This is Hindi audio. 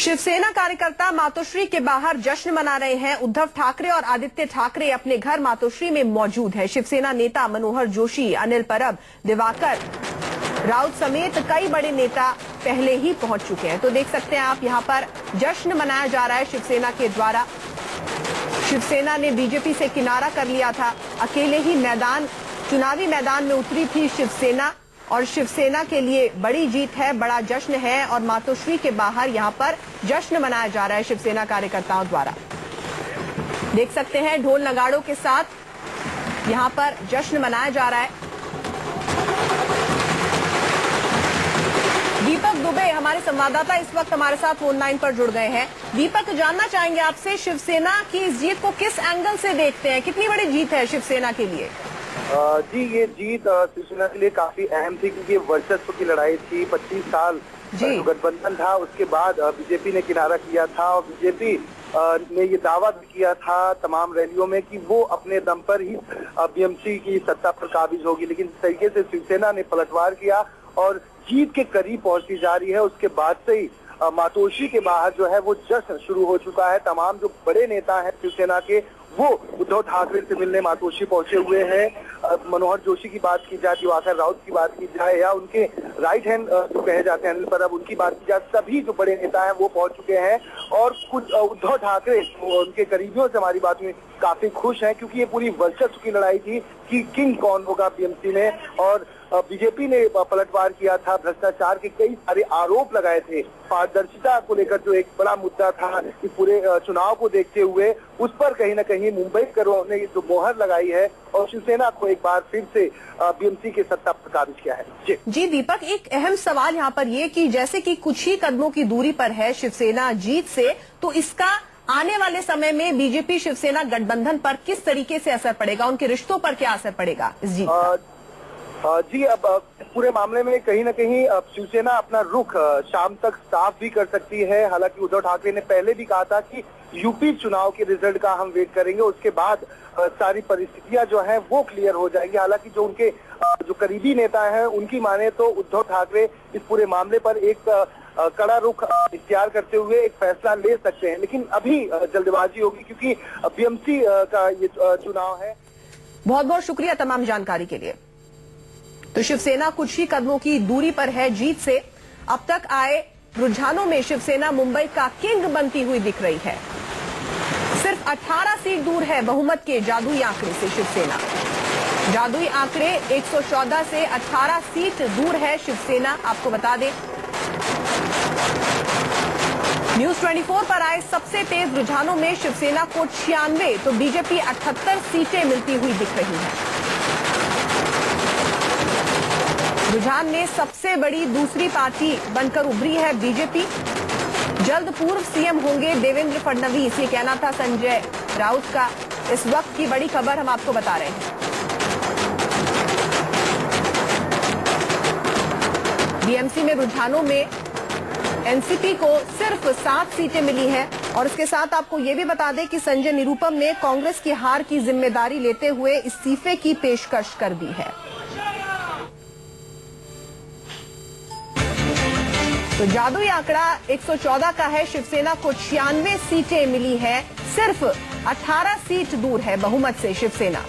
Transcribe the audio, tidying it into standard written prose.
शिवसेना कार्यकर्ता मातोश्री के बाहर जश्न मना रहे हैं। उद्धव ठाकरे और आदित्य ठाकरे अपने घर मातोश्री में मौजूद है। शिवसेना नेता मनोहर जोशी, अनिल परब, दिवाकर राउत समेत कई बड़े नेता पहले ही पहुंच चुके हैं। तो देख सकते हैं आप, यहां पर जश्न मनाया जा रहा है शिवसेना के द्वारा। शिवसेना ने बीजेपी से किनारा कर लिया था, अकेले ही चुनावी मैदान में उतरी थी शिवसेना और शिवसेना के लिए बड़ी जीत है, बड़ा जश्न है और मातोश्री के बाहर यहां पर जश्न मनाया जा रहा है शिवसेना कार्यकर्ताओं द्वारा। देख सकते हैं ढोल नगाड़ों के साथ यहां पर जश्न मनाया जा रहा है। दीपक दुबे हमारे संवाददाता इस वक्त हमारे साथ फोन लाइन पर जुड़ गए हैं। दीपक, जानना चाहेंगे आपसे, शिवसेना की इस जीत को किस एंगल से देखते हैं? कितनी बड़ी जीत है शिवसेना के लिए? जी, ये जीत शिवसेना के लिए काफी अहम थी क्योंकि वर्चस्व की लड़ाई थी। 25 साल जो गठबंधन था उसके बाद बीजेपी ने किनारा किया था और बीजेपी ने ये दावा भी किया था तमाम रैलियों में कि वो अपने दम पर ही बीएमसी की सत्ता पर काबिज होगी, लेकिन इस तरीके से शिवसेना ने पलटवार किया और जीत के करीब पहुंचती जा रही है। उसके बाद से ही मातोश्री के बाहर जो है वो जश्न शुरू हो चुका है। तमाम जो बड़े नेता हैं शिवसेना के वो उद्धव ठाकरे से मिलने मातोश्री पहुंचे हुए हैं। मनोहर जोशी की बात की जाए, दिवाकर राउत की बात की जाए या उनके राइट हैंड जो कहे जाते हैं अनिल परब, उनकी बात की जाए, सभी जो बड़े नेता हैं वो पहुंच चुके हैं। और कुछ उद्धव ठाकरे उनके करीबियों से हमारी बात में काफी खुश हैं क्योंकि ये पूरी वर्चस्व की लड़ाई थी कि किंग कौन होगा बीएमसी में। और बीजेपी ने पलटवार किया था, भ्रष्टाचार के कई सारे आरोप लगाए थे, पारदर्शिता को लेकर जो एक बड़ा मुद्दा था कि पूरे चुनाव को देखते हुए उस पर कहीं न कहीं मुंबई करों ने जो मोहर लगाई है और शिवसेना को एक बार फिर से बीएमसी के सत्ता पर काबिज किया है। जी दीपक, एक अहम सवाल यहाँ पर ये कि जैसे कि कुछ ही कदमों की दूरी पर है शिवसेना जीत से, तो इसका आने वाले समय में बीजेपी शिवसेना गठबंधन पर किस तरीके से असर पड़ेगा, उनके रिश्तों पर क्या असर पड़ेगा इस जीत का? जी, अब पूरे मामले में कहीं न कहीं शिवसेना अपना रुख शाम तक साफ भी कर सकती है। हालांकि उद्धव ठाकरे ने पहले भी कहा था कि यूपी चुनाव के रिजल्ट का हम वेट करेंगे, उसके बाद सारी परिस्थितियां जो हैं वो क्लियर हो जाएंगी। हालांकि जो उनके जो करीबी नेता हैं उनकी माने तो उद्धव ठाकरे इस पूरे मामले पर एक कड़ा रुख इख्तियार करते हुए एक फैसला ले सकते हैं, लेकिन अभी जल्दबाजी होगी क्योंकि बीएमसी का ये चुनाव है। बहुत बहुत शुक्रिया तमाम जानकारी के लिए। तो शिवसेना कुछ ही कदमों की दूरी पर है जीत से। अब तक आए रुझानों में शिवसेना मुंबई का किंग बनती हुई दिख रही है। सिर्फ 18 सीट दूर है बहुमत के जादुई आंकड़े से शिवसेना। जादुई आंकड़े 114 से 18 सीट दूर है शिवसेना। आपको बता दें, न्यूज 24 पर आए सबसे तेज रुझानों में शिवसेना को 96 तो बीजेपी 78 सीटें मिलती हुई दिख रही है। रुझान में सबसे बड़ी दूसरी पार्टी बनकर उभरी है बीजेपी। जल्द पूर्व सीएम होंगे देवेंद्र फडणवीस, ये कहना था संजय राउत का। इस वक्त की बड़ी खबर हम आपको बता रहे हैं। बीएमसी में रुझानों में एनसीपी को सिर्फ 7 सीटें मिली हैं और इसके साथ आपको ये भी बता दें कि संजय निरुपम ने कांग्रेस की हार की जिम्मेदारी लेते हुए इस्तीफे की पेशकश कर दी है। तो जादुई आंकड़ा 114 का है। शिवसेना को 96 सीटें मिली है, सिर्फ 18 सीट दूर है बहुमत से शिवसेना।